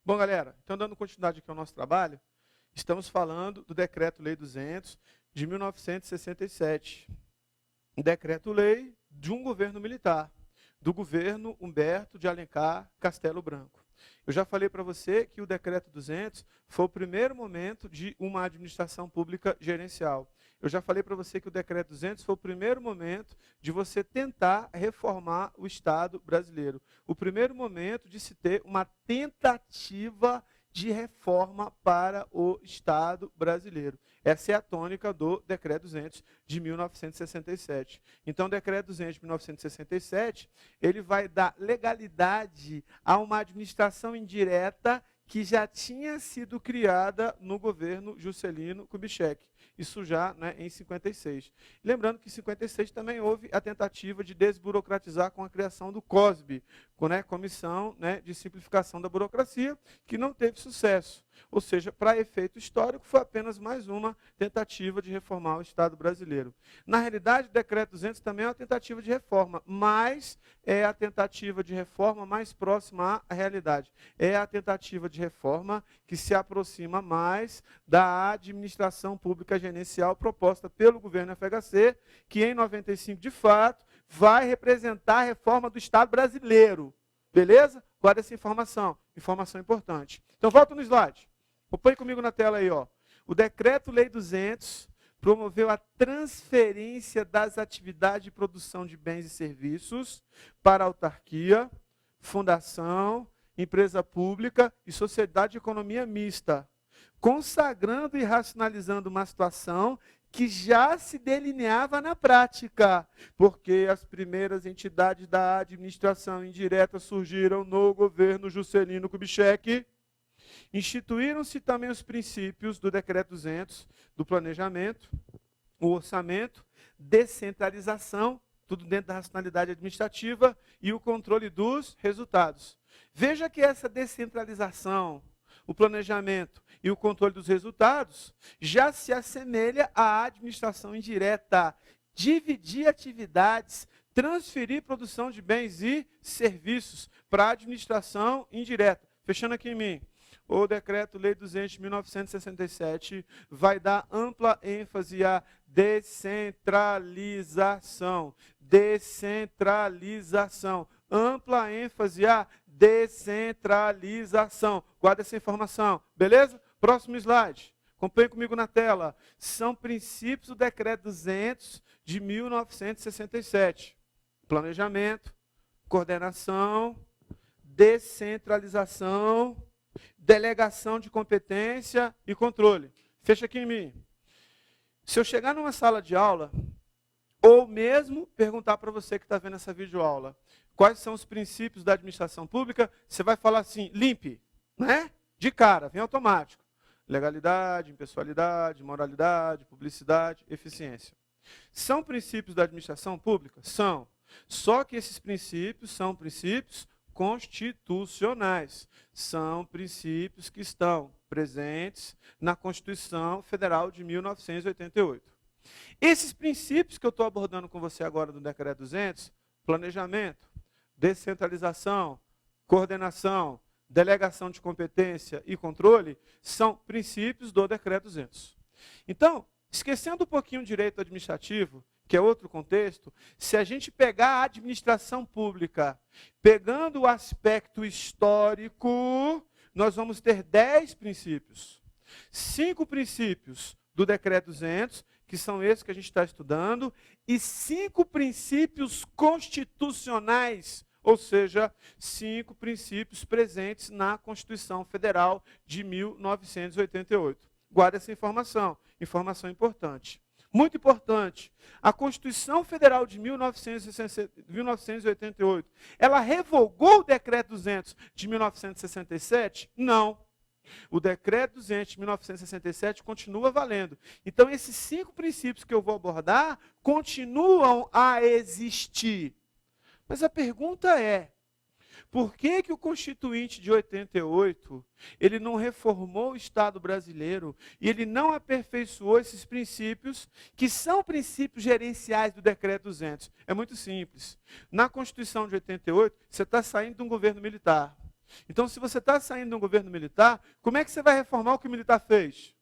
Bom, galera, então dando continuidade aqui ao nosso trabalho, estamos falando do Decreto-Lei 200 de 1967. Um decreto-lei de um governo militar, do governo Humberto de Alencar Castelo Branco. Eu já falei para você que o Decreto 200 foi o primeiro momento de uma administração pública gerencial. Eu já falei para você que o Decreto 200 foi o primeiro momento de você tentar reformar o Estado brasileiro. O primeiro momento de se ter uma tentativa de reforma para o Estado brasileiro. Essa é a tônica do Decreto 200 de 1967. Então, o Decreto 200 de 1967, ele vai dar legalidade a uma administração indireta que já tinha sido criada no governo Juscelino Kubitschek. Isso já, em 56. Lembrando que em 56 também houve a tentativa de desburocratizar com a criação do COSB, Comissão de Simplificação da Burocracia, que não teve sucesso. Ou seja, para efeito histórico, foi apenas mais uma tentativa de reformar o Estado brasileiro. Na realidade, o Decreto 200 também é uma tentativa de reforma, mas é a tentativa de reforma mais próxima à realidade. É a tentativa de reforma que se aproxima mais da administração pública gerencial proposta pelo governo FHC, que em 95, de fato, vai representar a reforma do Estado brasileiro. Beleza? Guarda essa informação importante. Então, volta no slide. Acompanhe comigo na tela aí, ó. O Decreto-Lei 200 promoveu a transferência das atividades de produção de bens e serviços para autarquia, fundação, empresa pública e sociedade de economia mista, consagrando e racionalizando uma situação que já se delineava na prática, porque as primeiras entidades da administração indireta surgiram no governo Juscelino Kubitschek. Instituíram-se também os princípios do Decreto 200, do planejamento, o orçamento, descentralização, tudo dentro da racionalidade administrativa, e o controle dos resultados. Veja que essa descentralização, o planejamento e o controle dos resultados já se assemelha à administração indireta, dividir atividades, transferir produção de bens e serviços para a administração indireta. Fechando aqui em mim. O Decreto-Lei 200 de 1967 vai dar ampla ênfase à descentralização. Descentralização. Ampla ênfase à descentralização. Guarda essa informação, beleza? Próximo slide. Acompanhe comigo na tela. São princípios do Decreto 200 de 1967. Planejamento, coordenação, descentralização, delegação de competência e controle. Fecha aqui em mim. Se eu chegar numa sala de aula, ou mesmo perguntar para você que está vendo essa videoaula, quais são os princípios da administração pública, você vai falar assim, limpe, né? De cara, vem automático. Legalidade, impessoalidade, moralidade, publicidade, eficiência. São princípios da administração pública? São. Só que esses princípios são princípios constitucionais. São princípios que estão presentes na Constituição Federal de 1988. Esses princípios que eu estou abordando com você agora do Decreto 200, planejamento, descentralização, coordenação, delegação de competência e controle, são princípios do Decreto 200. Então, esquecendo um pouquinho o direito administrativo, que é outro contexto, se a gente pegar a administração pública, pegando o aspecto histórico, nós vamos ter 10 princípios. 5 princípios do Decreto 200, que são esses que a gente está estudando, e 5 princípios constitucionais, ou seja, 5 princípios presentes na Constituição Federal de 1988. Guarda essa informação importante. Muito importante, a Constituição Federal de 1988, ela revogou o Decreto 200 de 1967? Não. O Decreto 200 de 1967 continua valendo. Então, esses 5 princípios que eu vou abordar continuam a existir. Mas a pergunta é, por que o Constituinte de 88, ele não reformou o Estado brasileiro e ele não aperfeiçoou esses princípios, que são princípios gerenciais do Decreto 200? É muito simples. Na Constituição de 88, você está saindo de um governo militar. Então, se você está saindo de um governo militar, como é que você vai reformar o que o militar fez?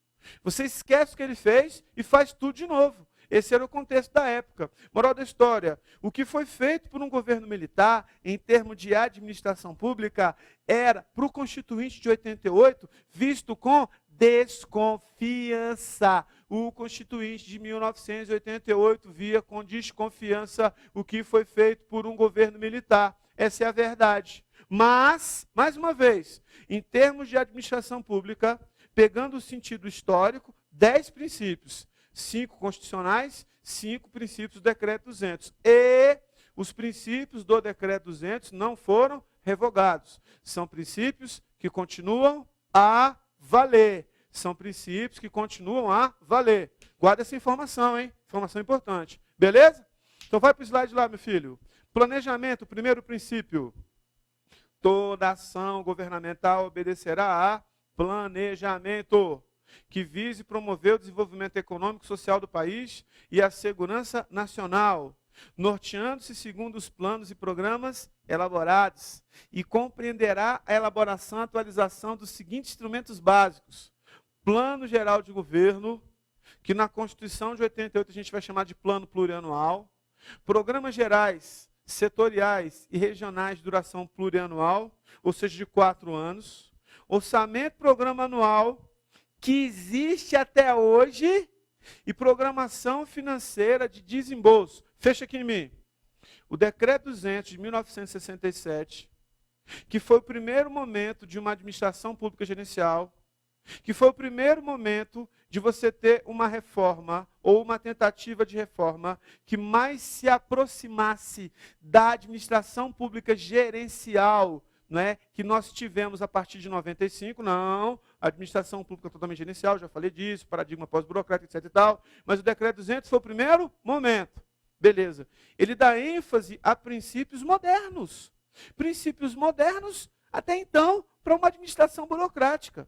Você esquece o que ele fez e faz tudo de novo. Esse era o contexto da época. Moral da história, o que foi feito por um governo militar, em termos de administração pública, era, para o Constituinte de 88, visto com desconfiança. O Constituinte de 1988 via com desconfiança o que foi feito por um governo militar. Essa é a verdade. Mas, mais uma vez, em termos de administração pública, pegando o sentido histórico, 10 princípios. 5 constitucionais, 5 princípios do Decreto 200. E os princípios do Decreto 200 não foram revogados. São princípios que continuam a valer. São princípios que continuam a valer. Guarda essa informação, hein? Informação importante. Beleza? Então vai para o slide lá, meu filho. Planejamento, primeiro princípio. Toda ação governamental obedecerá a planejamento, que vise promover o desenvolvimento econômico e social do país e a segurança nacional, norteando-se segundo os planos e programas elaborados, e compreenderá a elaboração e atualização dos seguintes instrumentos básicos: Plano Geral de Governo, que na Constituição de 88 a gente vai chamar de Plano Plurianual, Programas Gerais, Setoriais e Regionais de duração plurianual, ou seja, de 4 anos, Orçamento Programa Anual, que existe até hoje, e programação financeira de desembolso. Fecha aqui em mim. O Decreto 200 de 1967, que foi o primeiro momento de uma administração pública gerencial, que foi o primeiro momento de você ter uma reforma ou uma tentativa de reforma que mais se aproximasse da administração pública gerencial, não é, que nós tivemos a partir de 95, não, a administração pública totalmente gerencial, já falei disso, paradigma pós-burocrático, etc e tal, mas o Decreto 200 foi o primeiro momento. Beleza. Ele dá ênfase a princípios modernos. Princípios modernos, até então, para uma administração burocrática.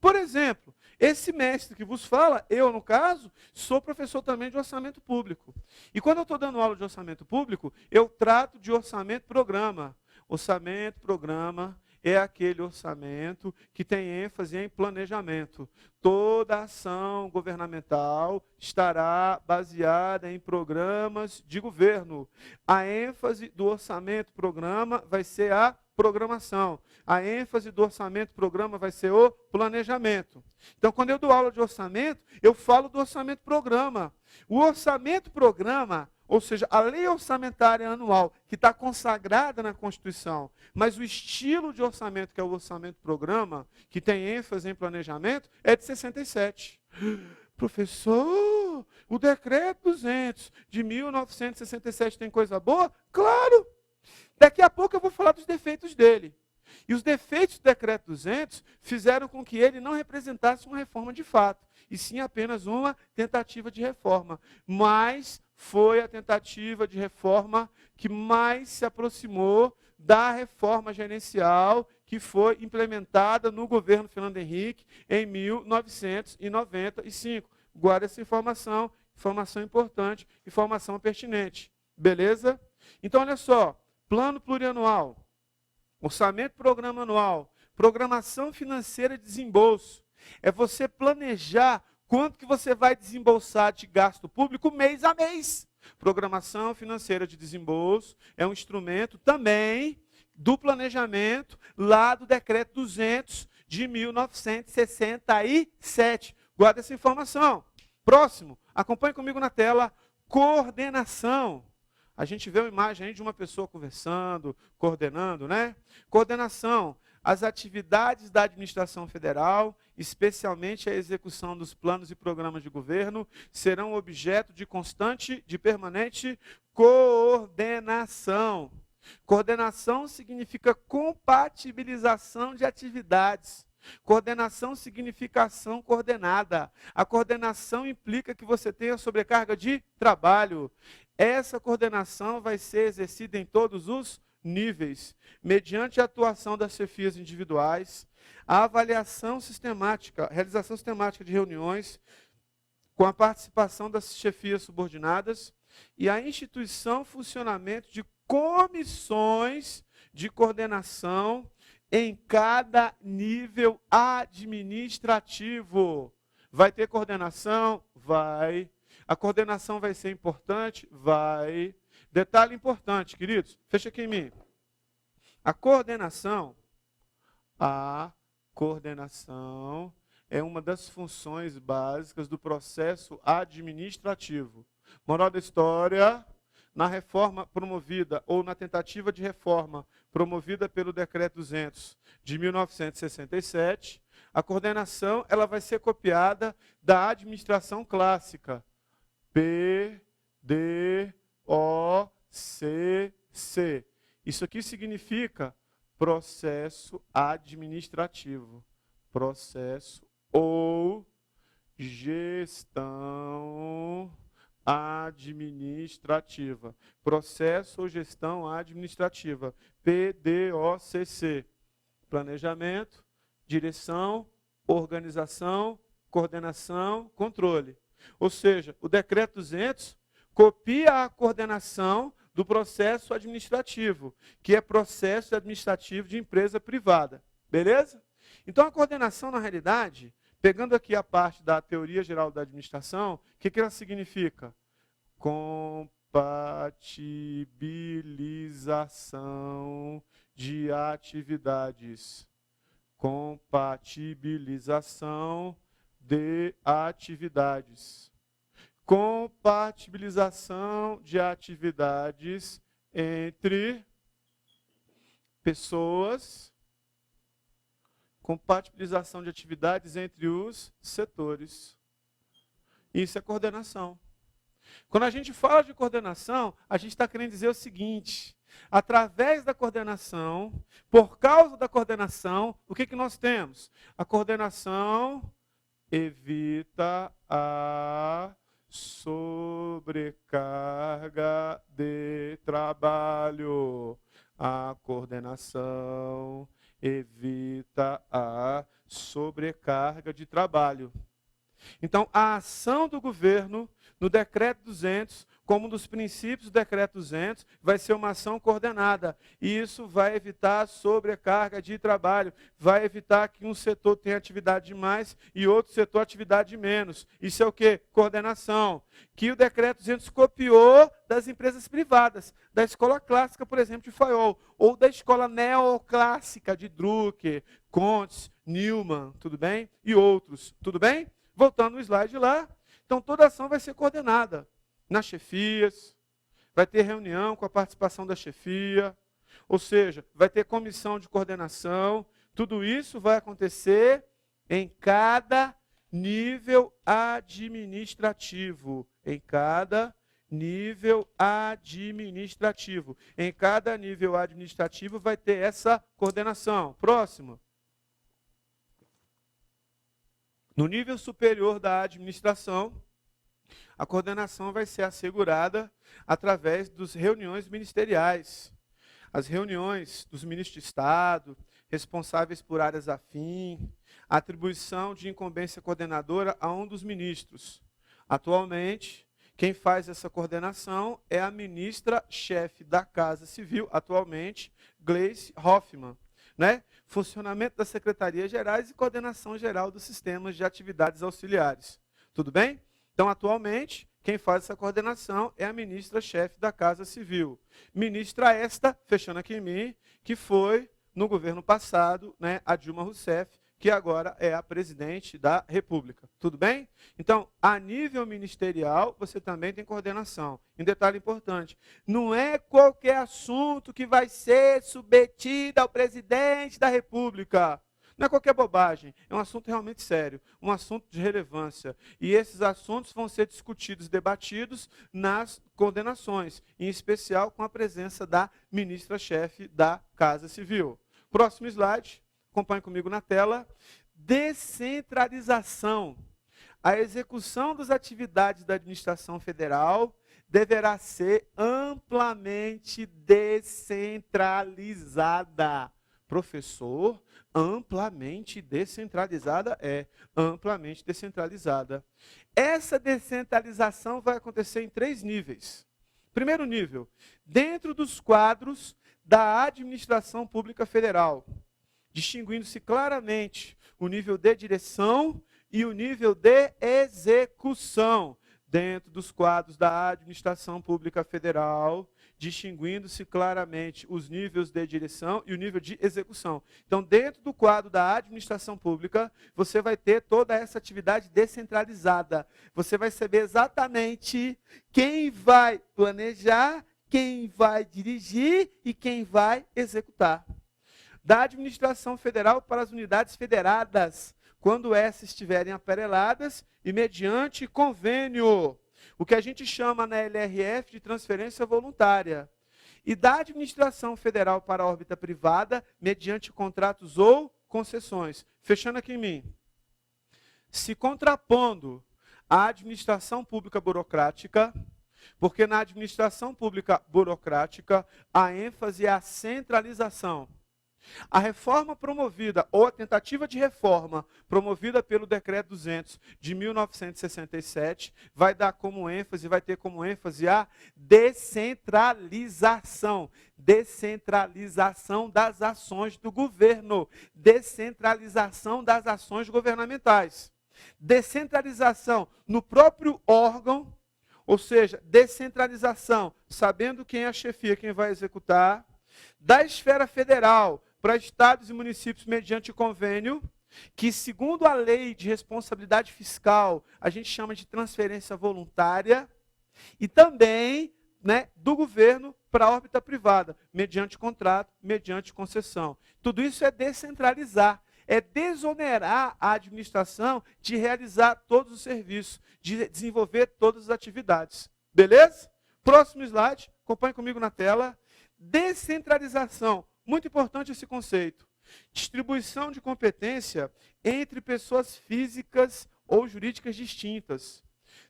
Por exemplo, esse mestre que vos fala, eu, no caso, sou professor também de orçamento público. E quando eu estou dando aula de orçamento público, eu trato de orçamento-programa. Orçamento-programa é aquele orçamento que tem ênfase em planejamento. Toda ação governamental estará baseada em programas de governo. A ênfase do orçamento-programa vai ser a programação. A ênfase do orçamento-programa vai ser o planejamento. Então, quando eu dou aula de orçamento, eu falo do orçamento-programa. O orçamento-programa, ou seja, a lei orçamentária anual, que está consagrada na Constituição, mas o estilo de orçamento, que é o orçamento-programa, que tem ênfase em planejamento, é de 67. Professor, o Decreto 200 de 1967 tem coisa boa? Claro! Daqui a pouco eu vou falar dos defeitos dele. E os defeitos do Decreto 200 fizeram com que ele não representasse uma reforma de fato, e sim apenas uma tentativa de reforma. Mas foi a tentativa de reforma que mais se aproximou da reforma gerencial que foi implementada no governo Fernando Henrique em 1995. Guarda essa informação, informação importante, informação pertinente. Beleza? Então, olha só. Plano plurianual, orçamento programa anual, programação financeira de desembolso. É você planejar quanto que você vai desembolsar de gasto público mês a mês. Programação financeira de desembolso é um instrumento também do planejamento lá do Decreto 200 de 1967. Guarda essa informação. Próximo, acompanhe comigo na tela, coordenação. A gente vê uma imagem aí de uma pessoa conversando, coordenando, né? Coordenação. As atividades da administração federal, especialmente a execução dos planos e programas de governo, serão objeto de constante, de permanente coordenação. Coordenação significa compatibilização de atividades. Coordenação significa ação coordenada. A coordenação implica que você tenha sobrecarga de trabalho. Essa coordenação vai ser exercida em todos os níveis, mediante a atuação das chefias individuais, a avaliação sistemática, realização sistemática de reuniões, com a participação das chefias subordinadas, e a instituição e funcionamento de comissões de coordenação em cada nível administrativo. Vai ter coordenação? Vai. A coordenação vai ser importante? Vai. Detalhe importante, queridos, fecha aqui em mim. A coordenação é uma das funções básicas do processo administrativo. Moral da história, na reforma promovida, ou na tentativa de reforma promovida pelo Decreto 200 de 1967, a coordenação ela vai ser copiada da administração clássica. PDOCC. Isso aqui significa processo administrativo. Processo ou gestão administrativa. Processo ou gestão administrativa. PDOCC. Planejamento, direção, organização, coordenação, controle. Ou seja, o Decreto 200 copia a coordenação do processo administrativo, que é processo administrativo de empresa privada. Beleza? Então, a coordenação, na realidade, pegando aqui a parte da teoria geral da administração, o que ela significa? Compatibilização de atividades. Compatibilização de atividades. Compatibilização de atividades entre pessoas. Compatibilização de atividades entre os setores. Isso é coordenação. Quando a gente fala de coordenação, a gente está querendo dizer o seguinte: através da coordenação, por causa da coordenação, o que nós temos? A coordenação evita a sobrecarga de trabalho. A coordenação evita a sobrecarga de trabalho. Então, a ação do governo no Decreto 200, como um dos princípios do Decreto 200, vai ser uma ação coordenada. E isso vai evitar a sobrecarga de trabalho, vai evitar que um setor tenha atividade de mais e outro setor atividade de menos. Isso é o quê? Coordenação. Que o Decreto 200 copiou das empresas privadas, da escola clássica, por exemplo, de Fayol, ou da escola neoclássica de Drucker, Contes, Newman, tudo bem? E outros, tudo bem? Voltando no slide lá. Então, toda ação vai ser coordenada nas chefias, vai ter reunião com a participação da chefia, ou seja, vai ter comissão de coordenação. Tudo isso vai acontecer em cada nível administrativo. Em cada nível administrativo. Em cada nível administrativo vai ter essa coordenação. Próximo. No nível superior da administração, a coordenação vai ser assegurada através das reuniões ministeriais. As reuniões dos ministros de Estado, responsáveis por áreas afins, atribuição de incumbência coordenadora a um dos ministros. Atualmente, quem faz essa coordenação é a ministra-chefe da Casa Civil, atualmente, Gleice Hoffmann. Né? Funcionamento das secretarias gerais e coordenação geral dos sistemas de atividades auxiliares. Tudo bem? Então, atualmente, quem faz essa coordenação é a ministra-chefe da Casa Civil. Ministra esta, fechando aqui em mim, que foi, no governo passado, né, a Dilma Rousseff, que agora é a presidente da República. Tudo bem? Então, a nível ministerial, você também tem coordenação. Um detalhe importante, não é qualquer assunto que vai ser submetido ao presidente da República. Não é qualquer bobagem, é um assunto realmente sério, um assunto de relevância. E esses assuntos vão ser discutidos e debatidos nas coordenações, em especial com a presença da ministra-chefe da Casa Civil. Próximo slide. Acompanhe comigo na tela. Descentralização. A execução das atividades da administração federal deverá ser amplamente descentralizada. Professor, amplamente descentralizada? É, amplamente descentralizada. Essa descentralização vai acontecer em 3 níveis. Primeiro nível, dentro dos quadros da administração pública federal. distinguindo-se claramente o nível de direção e o nível de execução dentro dos quadros da administração pública federal, distinguindo-se claramente os níveis de direção e o nível de execução. Então, dentro do quadro da administração pública, você vai ter toda essa atividade descentralizada. Você vai saber exatamente quem vai planejar, quem vai dirigir e quem vai executar. Da administração federal para as unidades federadas, quando essas estiverem aparelhadas e mediante convênio, o que a gente chama na LRF de transferência voluntária. E da administração federal para a órbita privada, mediante contratos ou concessões. Fechando aqui em mim. Se contrapondo à administração pública burocrática, porque na administração pública burocrática, a ênfase é a centralização. A reforma promovida, ou a tentativa de reforma promovida pelo Decreto 200 de 1967, vai ter como ênfase a descentralização. Descentralização das ações do governo. Descentralização das ações governamentais. Descentralização no próprio órgão, ou seja, descentralização, sabendo quem é a chefia, quem vai executar, da esfera federal para estados e municípios mediante convênio, que segundo a lei de responsabilidade fiscal, a gente chama de transferência voluntária, e também do governo para a órbita privada, mediante contrato, mediante concessão. Tudo isso é descentralizar, é desonerar a administração de realizar todos os serviços, de desenvolver todas as atividades. Beleza? Próximo slide, acompanhe comigo na tela. Descentralização. Muito importante esse conceito. Distribuição de competência entre pessoas físicas ou jurídicas distintas,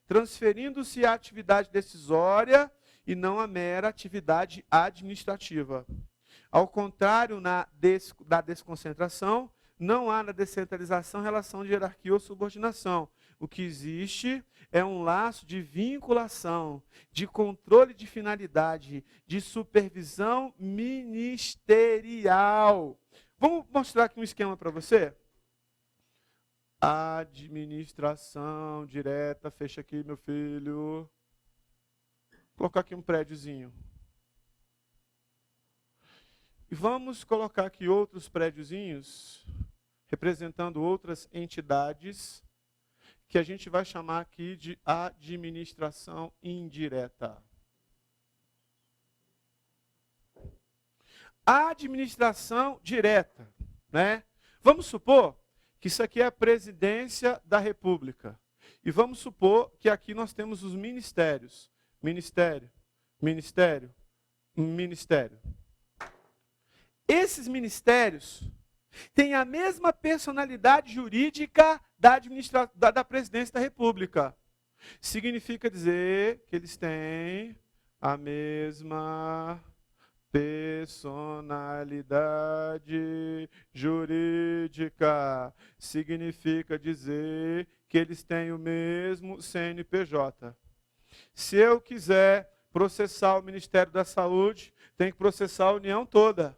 transferindo-se a atividade decisória e não a mera atividade administrativa. Ao contrário, da desconcentração, não há na descentralização relação de hierarquia ou subordinação. O que existe é um laço de vinculação, de controle de finalidade, de supervisão ministerial. Vamos mostrar aqui um esquema para você? Administração direta, fecha aqui, meu filho. Vou colocar aqui um prédiozinho. E vamos colocar aqui outros prédiozinhos, representando outras entidades, que a gente vai chamar aqui de administração indireta. Administração direta, né? Vamos supor que isso aqui é a presidência da República. E vamos supor que aqui nós temos os ministérios. Ministério, ministério, ministério. Esses ministérios têm a mesma personalidade jurídica da presidência da República. Significa dizer que eles têm a mesma personalidade jurídica. Significa dizer que eles têm o mesmo CNPJ. Se eu quiser processar o Ministério da Saúde, tem que processar a União toda,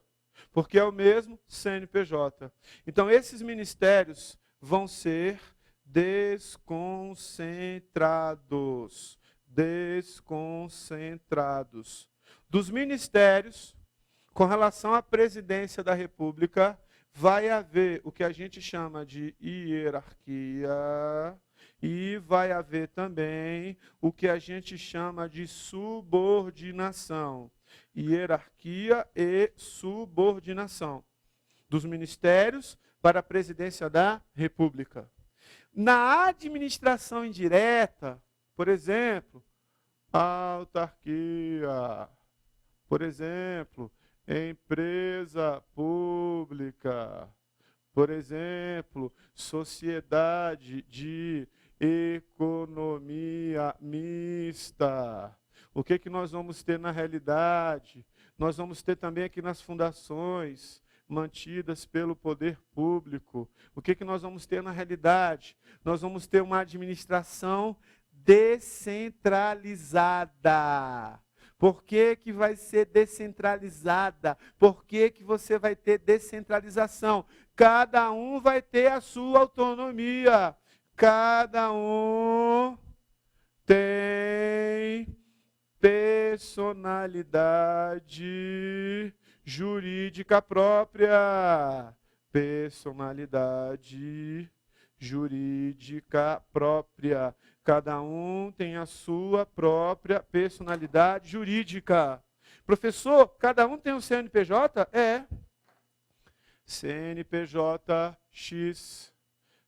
porque é o mesmo CNPJ. Então, esses ministérios vão ser desconcentrados. Desconcentrados. Dos ministérios, com relação à presidência da República, vai haver o que a gente chama de hierarquia e vai haver também o que a gente chama de subordinação. Hierarquia e subordinação dos ministérios para a presidência da República. Na administração indireta, por exemplo, autarquia, por exemplo, empresa pública, por exemplo, sociedade de economia mista. O que que nós vamos ter na realidade? Nós vamos ter também aqui nas fundações mantidas pelo poder público. O que que nós vamos ter na realidade? Nós vamos ter uma administração descentralizada. Por que que vai ser descentralizada? Por que que você vai ter descentralização? Cada um vai ter a sua autonomia. Cada um tem personalidade jurídica própria. Personalidade jurídica própria. Cada um tem a sua própria personalidade jurídica. Professor, cada um tem um CNPJ? É. CNPJ X,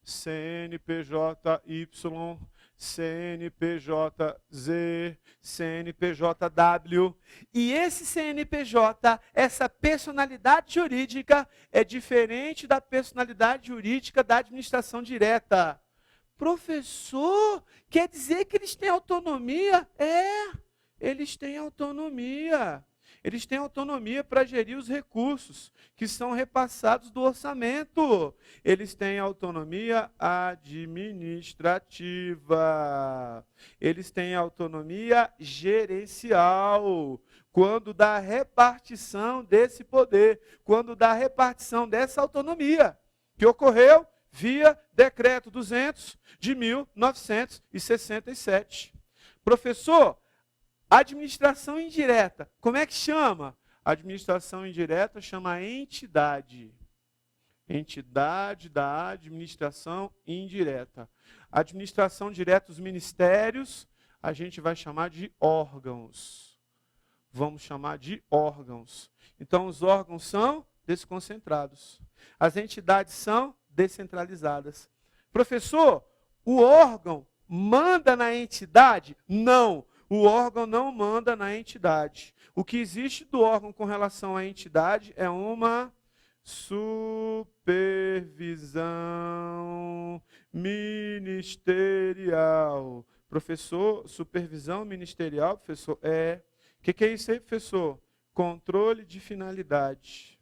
CNPJ Y, CNPJ Z, CNPJ W. E esse CNPJ, essa personalidade jurídica, é diferente da personalidade jurídica da administração direta. Professor, quer dizer que eles têm autonomia? É, eles têm autonomia. Eles têm autonomia para gerir os recursos que são repassados do orçamento. Eles têm autonomia administrativa. Eles têm autonomia gerencial. Quando da repartição desse poder, quando da repartição dessa autonomia, que ocorreu via Decreto 200 de 1967. Professor, administração indireta, como é que chama? Administração indireta chama entidade. Entidade da administração indireta. Administração direta, os ministérios, a gente vai chamar de órgãos. Vamos chamar de órgãos. Então, os órgãos são desconcentrados. As entidades são descentralizadas. Professor, o órgão manda na entidade? Não. O órgão não manda na entidade. O que existe do órgão com relação à entidade é uma supervisão ministerial. Professor, supervisão ministerial, professor, O que é isso aí, professor? Controle de finalidade.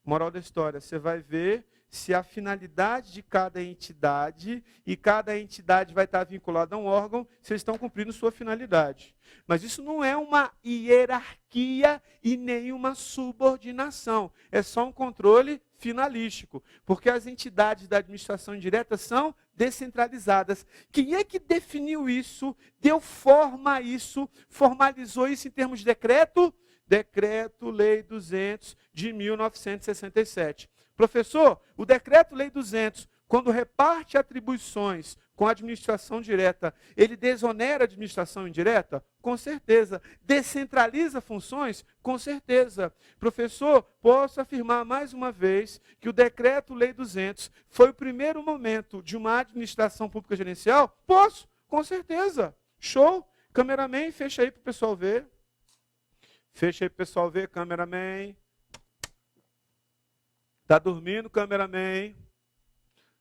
Moral da história, você vai ver se a finalidade de cada entidade, e cada entidade vai estar vinculada a um órgão, se eles estão cumprindo sua finalidade. Mas isso não é uma hierarquia e nem uma subordinação. É só um controle finalístico. Porque as entidades da administração indireta são descentralizadas. Quem é que definiu isso, deu forma a isso, formalizou isso em termos de decreto? Decreto-Lei 200 de 1967. Professor, o Decreto-Lei 200, quando reparte atribuições com a administração direta, ele desonera a administração indireta? Com certeza. Descentraliza funções? Com certeza. Professor, posso afirmar mais uma vez que o Decreto-Lei 200 foi o primeiro momento de uma administração pública gerencial? Posso, com certeza. Show? Cameraman, fecha aí para o pessoal ver. Fecha aí para o pessoal ver, cameraman. Está dormindo, cameraman?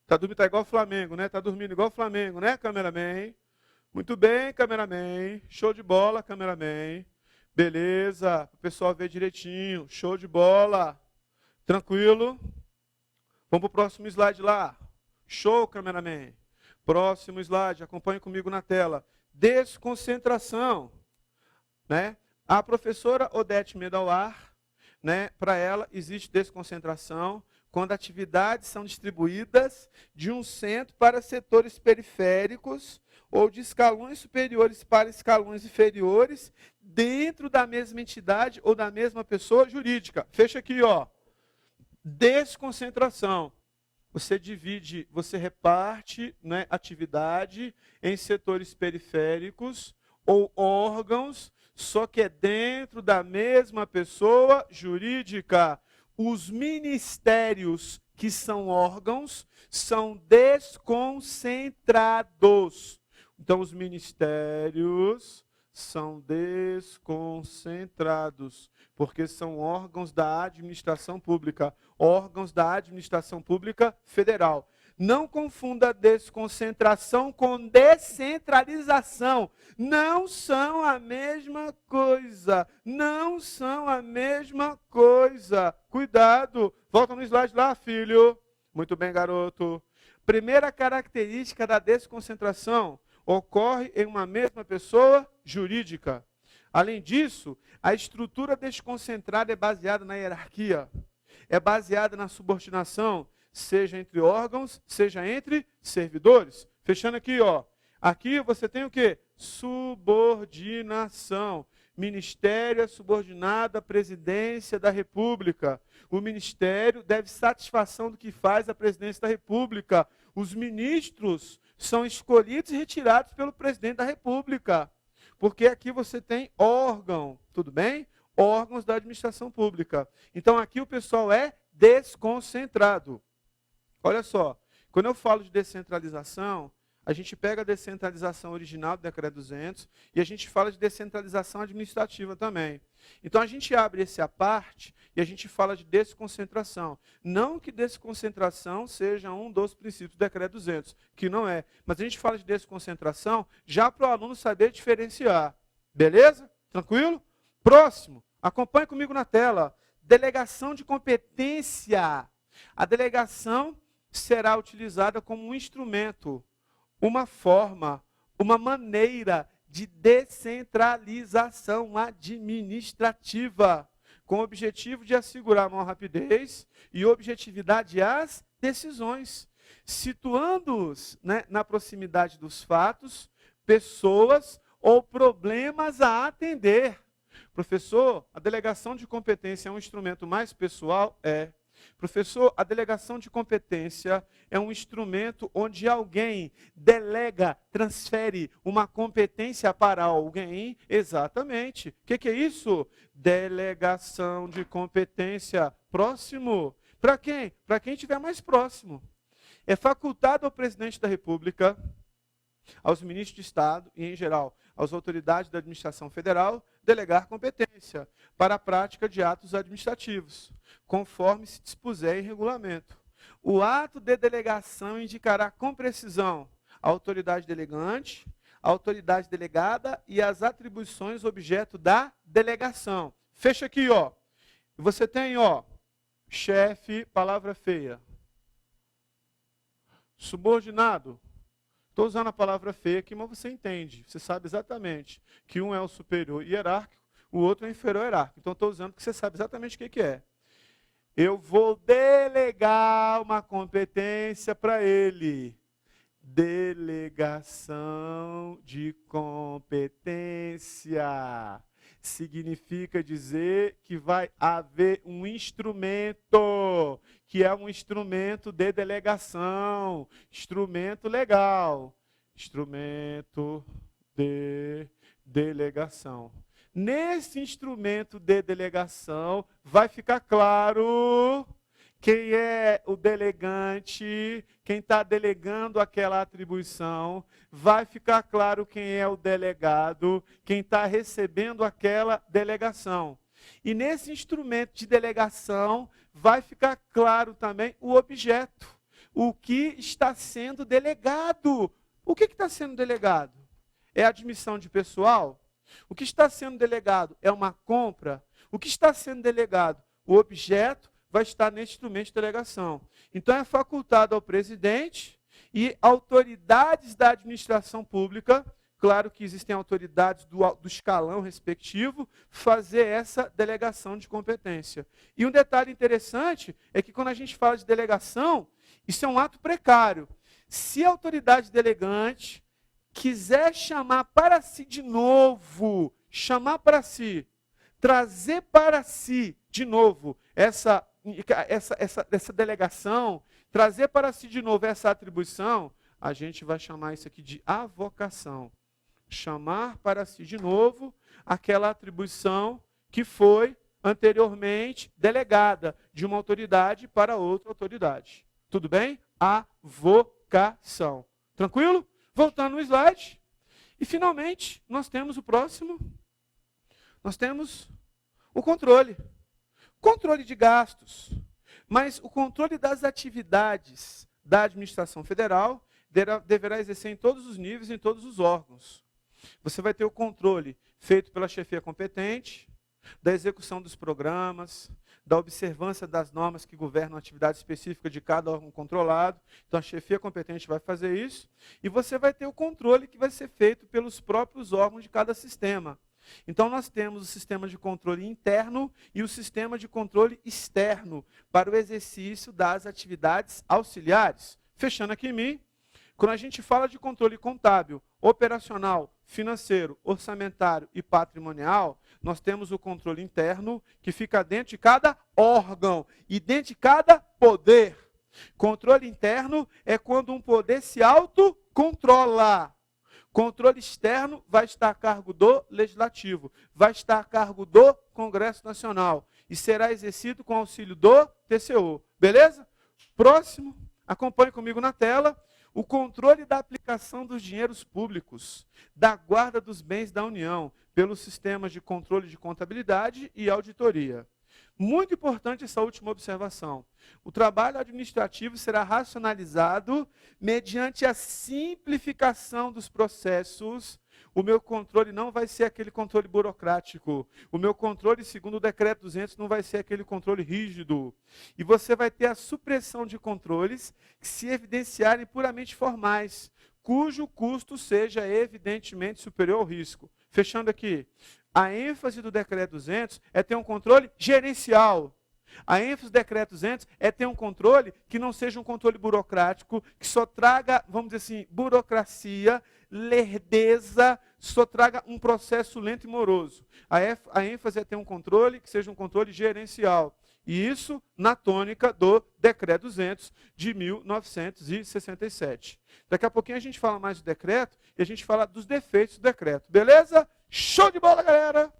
Está dormindo, está igual o Flamengo, né? Está dormindo igual o Flamengo, né, cameraman? Muito bem, cameraman. Show de bola, cameraman. Beleza, o pessoal ver direitinho. Show de bola. Tranquilo? Vamos para o próximo slide lá. Show, cameraman. Próximo slide, acompanhe comigo na tela. Desconcentração. Né? A professora Odete Medawar, né, para ela existe desconcentração quando atividades são distribuídas de um centro para setores periféricos ou de escalões superiores para escalões inferiores dentro da mesma entidade ou da mesma pessoa jurídica. Fecha aqui, ó. Desconcentração. Você divide, você reparte, né, atividade em setores periféricos ou órgãos, só que é dentro da mesma pessoa jurídica. Os ministérios, que são órgãos, são desconcentrados. Então, os ministérios são desconcentrados, porque são órgãos da administração pública, órgãos da administração pública federal. Não confunda desconcentração com descentralização. Não são a mesma coisa. Não são a mesma coisa. Cuidado. Volta no slide lá, filho. Muito bem, garoto. Primeira característica da desconcentração: ocorre em uma mesma pessoa jurídica. Além disso, a estrutura desconcentrada é baseada na hierarquia, é baseada na subordinação, seja entre órgãos, seja entre servidores. Fechando aqui, ó. Aqui você tem o quê? Subordinação. Ministério é subordinado à presidência da República. O ministério deve satisfação do que faz a presidência da República. Os ministros são escolhidos e retirados pelo presidente da República. Porque aqui você tem órgão, tudo bem? Órgãos da administração pública. Então aqui o pessoal é desconcentrado. Olha só, quando eu falo de descentralização, a gente pega a descentralização original do Decreto 200 e a gente fala de descentralização administrativa também. Então a gente abre esse à parte e a gente fala de desconcentração. Não que desconcentração seja um dos princípios do Decreto 200, que não é. Mas a gente fala de desconcentração já para o aluno saber diferenciar. Beleza? Tranquilo? Próximo. Acompanhe comigo na tela. Delegação de competência. A delegação será utilizada como um instrumento, uma forma, uma maneira de descentralização administrativa, com o objetivo de assegurar maior rapidez e objetividade às decisões, situando-os, né, na proximidade dos fatos, pessoas ou problemas a atender. Professor, a delegação de competência é um instrumento mais pessoal? É. Professor, a delegação de competência é um instrumento onde alguém delega, transfere uma competência para alguém. Exatamente. O que é isso? Delegação de competência. Próximo. Para quem? Para quem estiver mais próximo. É facultado ao presidente da República, aos ministros de Estado e, em geral, às autoridades da administração federal, delegar competência para a prática de atos administrativos, conforme se dispuser em regulamento. O ato de delegação indicará com precisão a autoridade delegante, a autoridade delegada e as atribuições objeto da delegação. Fecha aqui, ó. Você tem, ó, chefe, palavra feia. Subordinado. Estou usando a palavra feia aqui, mas você entende. Você sabe exatamente que um é o superior hierárquico, o outro é o inferior hierárquico. Então, estou usando porque você sabe exatamente o que é. Eu vou delegar uma competência para ele. Delegação de competência. Significa dizer que vai haver um instrumento, que é um instrumento de delegação, instrumento legal, instrumento de delegação. Nesse instrumento de delegação vai ficar claro quem é o delegante, quem está delegando aquela atribuição, vai ficar claro quem é o delegado, quem está recebendo aquela delegação. E nesse instrumento de delegação vai ficar claro também o objeto, o que está sendo delegado. O que está sendo delegado? É a admissão de pessoal? O que está sendo delegado é uma compra? O que está sendo delegado? O objeto vai estar nesse instrumento de delegação. Então, é facultado ao presidente e autoridades da administração pública, claro que existem autoridades do escalão respectivo, fazer essa delegação de competência. E um detalhe interessante é que quando a gente fala de delegação, isso é um ato precário. Se a autoridade delegante quiser chamar para si de novo, chamar para si, trazer para si de novo essa delegação, trazer para si de novo essa atribuição, a gente vai chamar isso aqui de avocação. Chamar para si de novo aquela atribuição que foi anteriormente delegada de uma autoridade para outra autoridade. Tudo bem? Avocação. Tranquilo? Voltando no slide. E, finalmente, nós temos o próximo. Nós temos o controle. Controle de gastos. Mas o controle das atividades da administração federal deverá exercer em todos os níveis, em todos os órgãos. Você vai ter o controle feito pela chefia competente, da execução dos programas, da observância das normas que governam a atividade específica de cada órgão controlado. Então, a chefia competente vai fazer isso. E você vai ter o controle que vai ser feito pelos próprios órgãos de cada sistema. Então, nós temos o sistema de controle interno e o sistema de controle externo para o exercício das atividades auxiliares. Fechando aqui em mim, quando a gente fala de controle contábil, operacional, financeiro, orçamentário e patrimonial, nós temos o controle interno que fica dentro de cada órgão e dentro de cada poder. Controle interno é quando um poder se autocontrola. Controle externo vai estar a cargo do Legislativo, vai estar a cargo do Congresso Nacional e será exercido com auxílio do TCU. Beleza? Próximo, acompanhe comigo na tela. O controle da aplicação dos dinheiros públicos, da guarda dos bens da União, pelos sistemas de controle de contabilidade e auditoria. Muito importante essa última observação. O trabalho administrativo será racionalizado mediante a simplificação dos processos. O meu controle não vai ser aquele controle burocrático. O meu controle, segundo o decreto 200, não vai ser aquele controle rígido. E você vai ter a supressão de controles que se evidenciarem puramente formais, cujo custo seja evidentemente superior ao risco. Fechando aqui, a ênfase do decreto 200 é ter um controle gerencial. A ênfase do decreto 200 é ter um controle que não seja um controle burocrático, que só traga, vamos dizer assim, burocracia, lerdeza, só traga um processo lento e moroso. A ênfase é ter um controle que seja um controle gerencial. E isso na tônica do decreto 200 de 1967. Daqui a pouquinho a gente fala mais do decreto e a gente fala dos defeitos do decreto. Beleza? Show de bola, galera!